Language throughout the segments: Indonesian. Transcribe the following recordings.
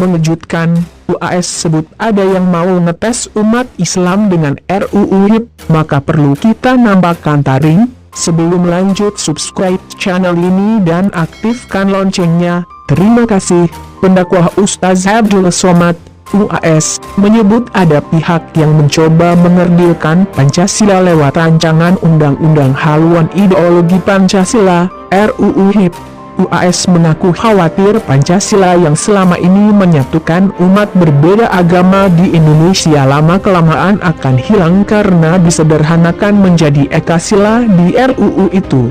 Mengejutkan, UAS sebut ada yang mau ngetes umat Islam dengan RUU HIP, maka perlu kita nampakkan taring. Sebelum lanjut, subscribe channel ini dan aktifkan loncengnya. Terima kasih. Pendakwah Ustaz Abdul Somad, UAS, menyebut ada pihak yang mencoba mengerdilkan Pancasila lewat rancangan Undang-Undang Haluan Ideologi Pancasila, RUU HIP. UAS mengaku khawatir Pancasila yang selama ini menyatukan umat berbeda agama di Indonesia lama-kelamaan akan hilang karena disederhanakan menjadi Ekasila di RUU itu.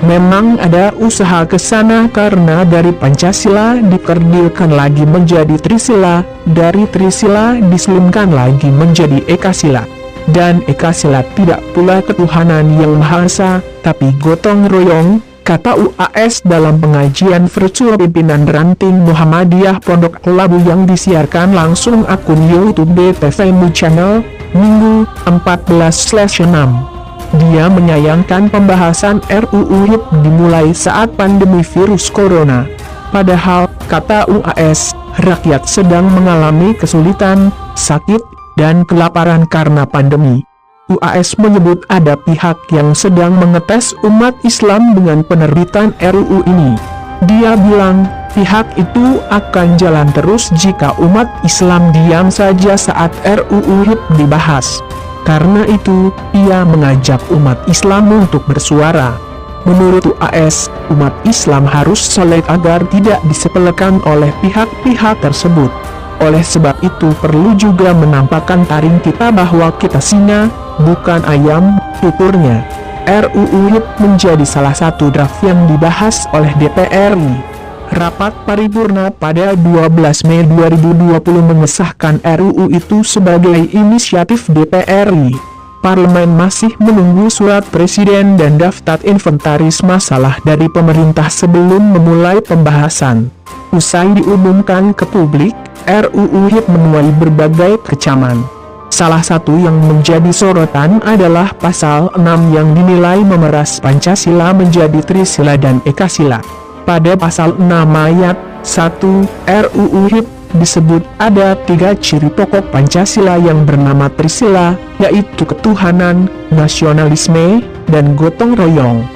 Memang ada usaha ke sana karena dari Pancasila dikerdilkan lagi menjadi Trisila, dari Trisila diselumkan lagi menjadi Ekasila. Dan Ekasila tidak pula ketuhanan yang Maha Esa, tapi gotong royong, kata UAS dalam pengajian virtual pimpinan ranting Muhammadiyah Pondok Labu yang disiarkan langsung akun YouTube BTV Channel, Minggu, 14/6. Dia menyayangkan pembahasan RUU HIP dimulai saat pandemi virus corona. Padahal, kata UAS, rakyat sedang mengalami kesulitan, sakit, dan kelaparan karena pandemi. UAS menyebut ada pihak yang sedang mengetes umat Islam dengan penerbitan RUU ini. Dia bilang, pihak itu akan jalan terus jika umat Islam diam saja saat RUU HIP dibahas. Karena itu, ia mengajak umat Islam untuk bersuara. Menurut UAS, umat Islam harus solid agar tidak disepelekan oleh pihak-pihak tersebut. Oleh sebab itu perlu juga menampakkan taring kita bahwa kita singa, bukan ayam, tuturnya. RUU HIP menjadi salah satu draft yang dibahas oleh DPR RI. Rapat paripurna pada 12 Mei 2020 mengesahkan RUU itu sebagai inisiatif DPR RI. Parlemen masih menunggu surat presiden dan daftar inventaris masalah dari pemerintah sebelum memulai pembahasan. Usai diumumkan ke publik, RUU HIP menuai berbagai kecaman. Salah satu yang menjadi sorotan adalah pasal 6 yang dinilai memeras Pancasila menjadi Trisila dan Ekasila. Pada pasal 6 ayat 1 RUU HIP disebut ada 3 ciri pokok Pancasila yang bernama Trisila, yaitu ketuhanan, nasionalisme, dan gotong royong.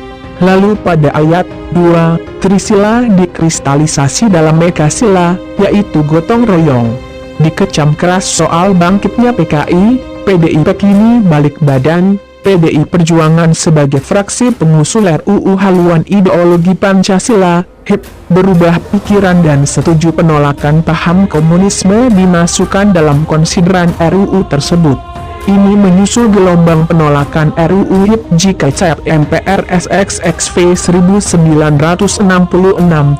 Lalu pada ayat 2, Trisila dikristalisasi dalam Ekasila, yaitu gotong royong. Dikecam keras soal bangkitnya PKI, PDIP kini balik badan. PDI Perjuangan sebagai fraksi pengusul RUU Haluan Ideologi Pancasila, HIP, berubah pikiran dan setuju penolakan paham komunisme dimasukkan dalam konsideran RUU tersebut. Ini menyusul gelombang penolakan RUU HIP jika CAP MPR SXXV 1966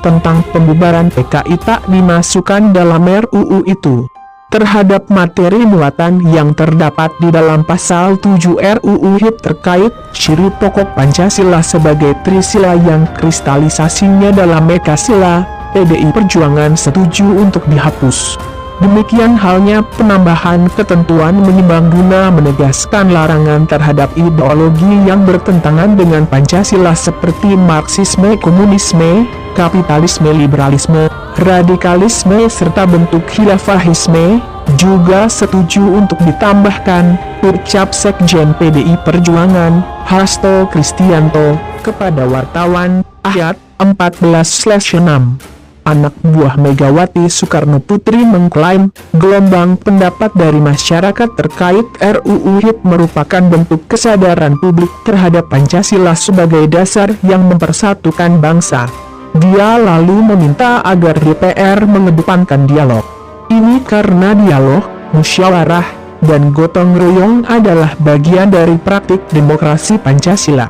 tentang pembubaran PKI tak dimasukkan dalam RUU itu. Terhadap materi muatan yang terdapat di dalam pasal 7 RUU HIP terkait ciri pokok Pancasila sebagai Trisila yang kristalisasinya dalam Ekasila, PDI Perjuangan setuju untuk dihapus. Demikian halnya penambahan ketentuan menyimbang guna menegaskan larangan terhadap ideologi yang bertentangan dengan Pancasila seperti Marxisme, Komunisme, Kapitalisme, Liberalisme, Radikalisme, serta bentuk khilafahisme. Juga setuju untuk ditambahkan ucap Sekjen PDI Perjuangan, Hasto Kristianto, kepada wartawan, ayat 14/6. Anak buah Megawati Soekarno Putri mengklaim, gelombang pendapat dari masyarakat terkait RUU HIP merupakan bentuk kesadaran publik terhadap Pancasila sebagai dasar yang mempersatukan bangsa. Dia lalu meminta agar DPR mengedepankan dialog. Ini karena dialog, musyawarah, dan gotong royong adalah bagian dari praktik demokrasi Pancasila.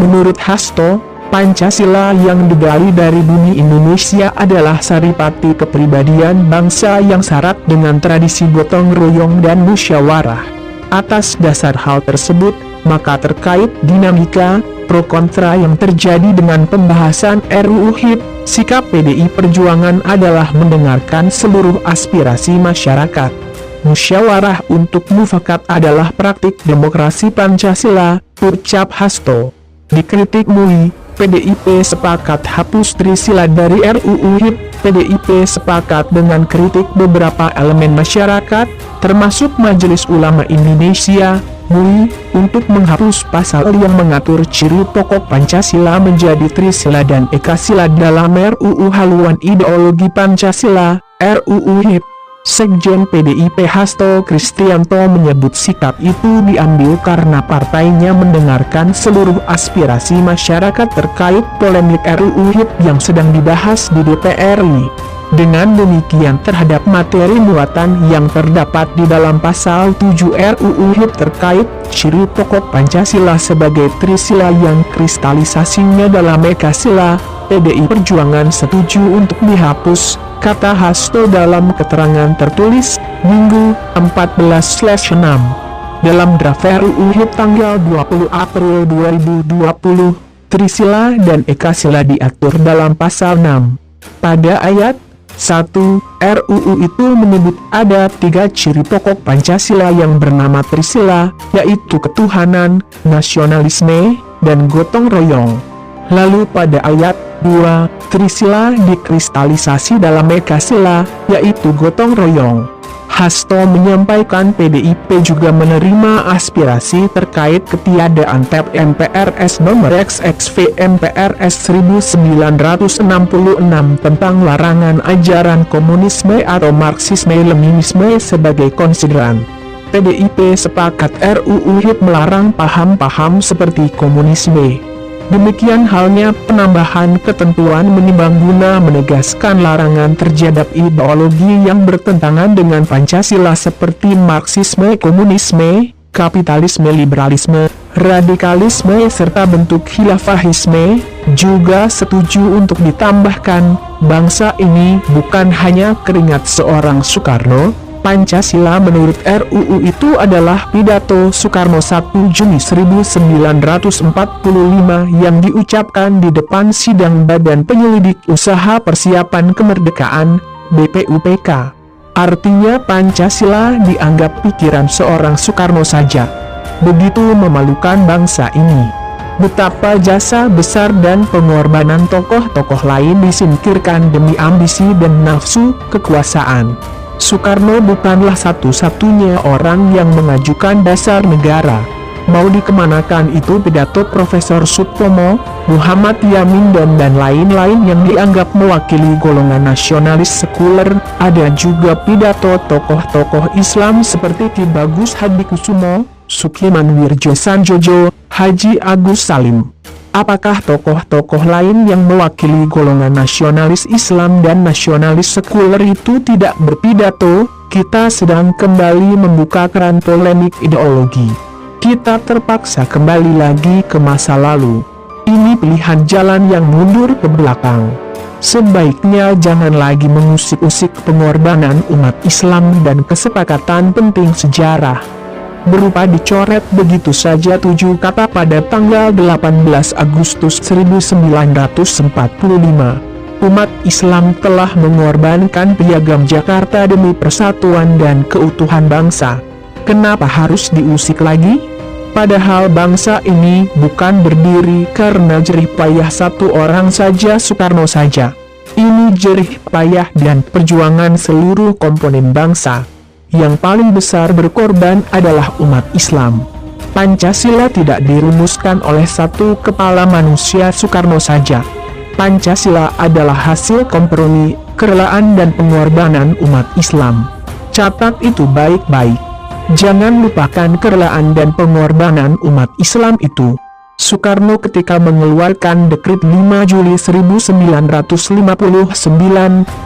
Menurut Hasto, Pancasila yang digali dari bumi Indonesia adalah saripati kepribadian bangsa yang syarat dengan tradisi gotong royong dan musyawarah. Atas dasar hal tersebut, maka terkait dinamika pro kontra yang terjadi dengan pembahasan RUU HIP, sikap PDI Perjuangan adalah mendengarkan seluruh aspirasi masyarakat. Musyawarah untuk mufakat adalah praktik demokrasi Pancasila, ucap Hasto. Dikritik MUI, PDIP sepakat hapus Trisila dari RUU HIP. PDIP sepakat dengan kritik beberapa elemen masyarakat, termasuk Majelis Ulama Indonesia, MUI, untuk menghapus pasal yang mengatur ciri pokok Pancasila menjadi Trisila dan Ekasila dalam RUU Haluan Ideologi Pancasila, RUU HIP. Sekjen PDIP Hasto Kristianto menyebut sikap itu diambil karena partainya mendengarkan seluruh aspirasi masyarakat terkait polemik RUU HIP yang sedang dibahas di DPR RI. Dengan demikian terhadap materi muatan yang terdapat di dalam pasal 7 RUU HIP terkait ciri pokok Pancasila sebagai Trisila yang kristalisasinya dalam Ekasila, PDI Perjuangan setuju untuk dihapus, kata Hasto dalam keterangan tertulis, Minggu, 14/6. Dalam draft RUU HIP tanggal 20 April 2020, Trisila dan Ekasila diatur dalam pasal 6. Pada ayat 1, RUU itu menyebut ada 3 ciri pokok Pancasila yang bernama Trisila, yaitu ketuhanan, nasionalisme, dan gotong royong. Lalu pada ayat 2, Trisila dikristalisasi dalam Ekasila, yaitu gotong royong. Hasto menyampaikan PDIP juga menerima aspirasi terkait ketiadaan TAP MPRS nomor XXV MPRS 1966 tentang larangan ajaran komunisme atau Marxisme-Leninisme sebagai konsideran. PDIP sepakat RUU HIP melarang paham-paham seperti komunisme. Demikian halnya penambahan ketentuan menimbang guna menegaskan larangan terhadap ideologi yang bertentangan dengan Pancasila seperti Marxisme, komunisme, kapitalisme, liberalisme, radikalisme, serta bentuk khilafahisme. Juga setuju untuk ditambahkan, bangsa ini bukan hanya keringat seorang Soekarno. Pancasila menurut RUU itu adalah pidato Soekarno 1 Juni 1945 yang diucapkan di depan sidang Badan Penyelidik Usaha Persiapan Kemerdekaan, BPUPK. Artinya Pancasila dianggap pikiran seorang Soekarno saja. Begitu memalukan bangsa ini. Betapa jasa besar dan pengorbanan tokoh-tokoh lain disingkirkan demi ambisi dan nafsu kekuasaan. Soekarno bukanlah satu-satunya orang yang mengajukan dasar negara. Mau dikemanakan itu pidato Profesor Sutomo, Muhammad Yamin dan lain-lain yang dianggap mewakili golongan nasionalis sekuler. Ada juga pidato tokoh-tokoh Islam seperti Ki Bagus Hadikusumo, Sukiman Wirjosanjojo, Haji Agus Salim. Apakah tokoh-tokoh lain yang mewakili golongan nasionalis Islam dan nasionalis sekuler itu tidak berpidato? Kita sedang kembali membuka keran polemik ideologi. Kita terpaksa kembali lagi ke masa lalu. Ini pilihan jalan yang mundur ke belakang. Sebaiknya jangan lagi mengusik-usik pengorbanan umat Islam dan kesepakatan penting sejarah. Berupa dicoret begitu saja 7 kata pada tanggal 18 Agustus 1945. Umat Islam telah mengorbankan piagam Jakarta demi persatuan dan keutuhan bangsa. Kenapa harus diusik lagi? Padahal bangsa ini bukan berdiri karena jerih payah satu orang saja, Soekarno saja. Ini jerih payah dan perjuangan seluruh komponen bangsa. Yang paling besar berkorban adalah umat Islam. Pancasila tidak dirumuskan oleh satu kepala manusia Soekarno saja. Pancasila adalah hasil kompromi, kerelaan dan pengorbanan umat Islam. Catat itu baik-baik. Jangan lupakan kerelaan dan pengorbanan umat Islam itu. Soekarno ketika mengeluarkan Dekret 5 Juli 1959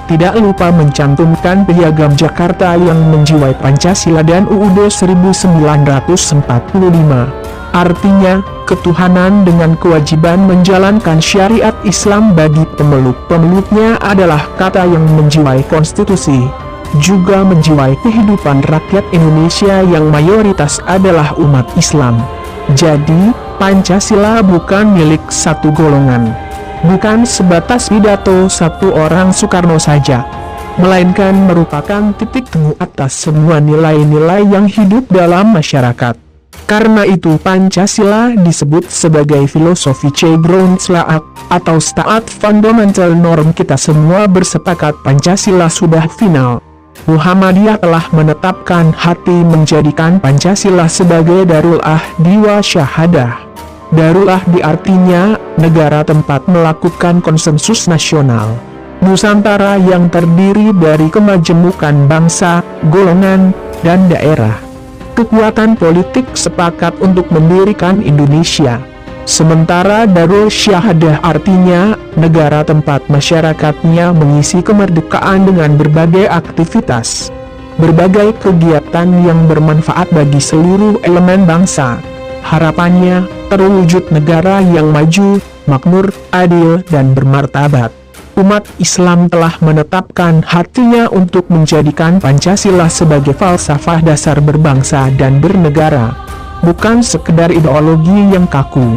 tidak lupa mencantumkan piagam Jakarta yang menjiwai Pancasila dan UUD 1945. Artinya, ketuhanan dengan kewajiban menjalankan syariat Islam bagi pemeluk-pemeluknya adalah kata yang menjiwai konstitusi, juga menjiwai kehidupan rakyat Indonesia yang mayoritas adalah umat Islam. Jadi, Pancasila bukan milik satu golongan, bukan sebatas pidato satu orang Soekarno saja, melainkan merupakan titik temu atas semua nilai-nilai yang hidup dalam masyarakat. Karena itu Pancasila disebut sebagai filosofi Grundslaag, atau staat fundamental norm. Kita semua bersepakat Pancasila sudah final. Muhammadiyah telah menetapkan hati menjadikan Pancasila sebagai Darul Ahdi Syahadah. Darul Ahdi artinya negara tempat melakukan konsensus nasional Nusantara yang terdiri dari kemajemukan bangsa, golongan, dan daerah. Kekuatan politik sepakat untuk mendirikan Indonesia. Sementara Darul Syahadah artinya negara tempat masyarakatnya mengisi kemerdekaan dengan berbagai aktivitas, berbagai kegiatan yang bermanfaat bagi seluruh elemen bangsa. Harapannya terwujud negara yang maju, makmur, adil, dan bermartabat. Umat Islam telah menetapkan hatinya untuk menjadikan Pancasila sebagai falsafah dasar berbangsa dan bernegara. Bukan sekedar ideologi yang kaku,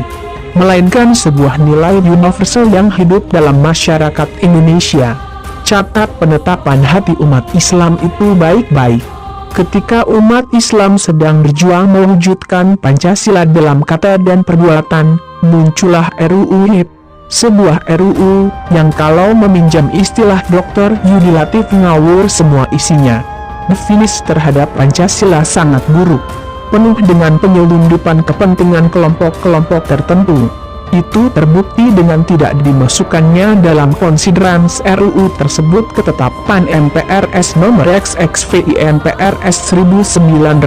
melainkan sebuah nilai universal yang hidup dalam masyarakat Indonesia. Catat penetapan hati umat Islam itu baik-baik. Ketika umat Islam sedang berjuang mewujudkan Pancasila dalam kata dan perbuatan, muncullah RUU HIP. Sebuah RUU yang kalau meminjam istilah Dr. Yudi Latif ngawur semua isinya. Definisi terhadap Pancasila sangat buruk, penuh dengan penyelundupan kepentingan kelompok-kelompok tertentu. Itu terbukti dengan tidak dimasukkannya dalam konsideran RUU tersebut ketetapan MPRS nomor XXVI-MPRS 1966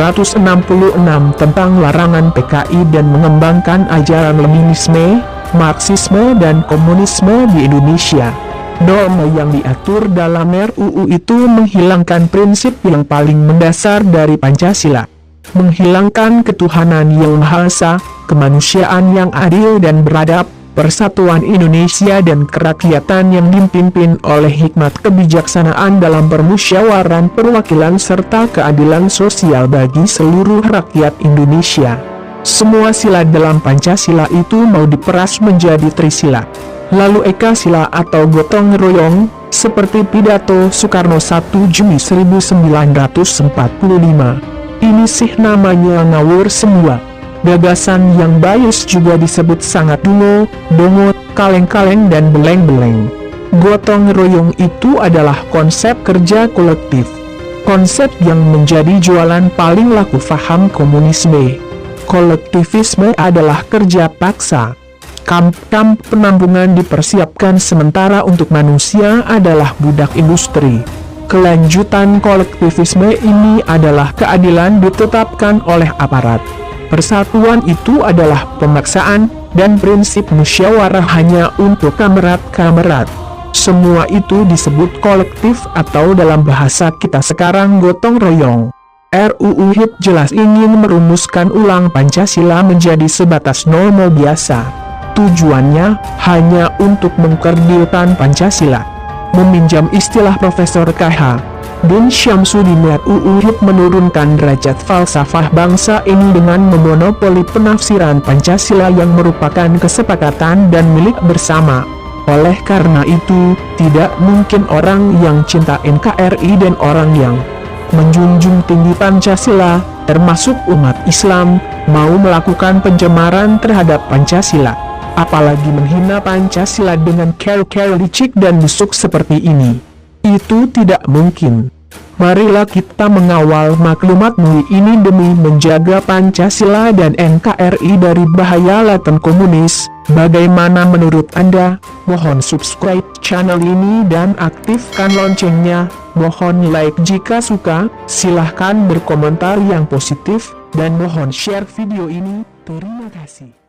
tentang larangan PKI dan mengembangkan ajaran Leninisme, Marxisme dan Komunisme di Indonesia. Norma yang diatur dalam RUU itu menghilangkan prinsip yang paling mendasar dari Pancasila, menghilangkan ketuhanan yang Maha Esa, kemanusiaan yang adil dan beradab, persatuan Indonesia dan kerakyatan yang dipimpin oleh hikmat kebijaksanaan dalam permusyawaratan perwakilan serta keadilan sosial bagi seluruh rakyat Indonesia. Semua sila dalam Pancasila itu mau diperas menjadi trisila, lalu eka sila atau gotong royong, seperti pidato Soekarno 1 Juni 1945. Ini sih namanya ngawur semua. Gagasan yang bias juga disebut sangat dungu, dongo, kaleng-kaleng dan beleng-beleng. Gotong royong itu adalah konsep kerja kolektif, konsep yang menjadi jualan paling laku faham komunisme. Kolektivisme adalah kerja paksa. Kamp-kamp penampungan dipersiapkan sementara untuk manusia adalah budak industri. Kelanjutan kolektivisme ini adalah keadilan ditetapkan oleh aparat. Persatuan itu adalah pemaksaan, dan prinsip musyawarah hanya untuk kamerat-kamerat. Semua itu disebut kolektif atau dalam bahasa kita sekarang gotong royong. RUU HIP jelas ingin merumuskan ulang Pancasila menjadi sebatas norma biasa. Tujuannya hanya untuk mengkerdilkan Pancasila. Meminjam istilah Profesor K.H. Din Syamsuddin, RUU HIP menurunkan derajat falsafah bangsa ini dengan memonopoli penafsiran Pancasila yang merupakan kesepakatan dan milik bersama. Oleh karena itu, tidak mungkin orang yang cinta NKRI dan orang yang menjunjung tinggi Pancasila, termasuk umat Islam, mau melakukan pencemaran terhadap Pancasila, apalagi menghina Pancasila dengan cara-cara licik dan busuk seperti ini. Itu tidak mungkin. Marilah kita mengawal maklumat MUI ini demi menjaga Pancasila dan NKRI dari bahaya laten komunis. Bagaimana menurut Anda? Mohon subscribe channel ini dan aktifkan loncengnya. Mohon like jika suka, silahkan berkomentar yang positif, dan mohon share video ini. Terima kasih.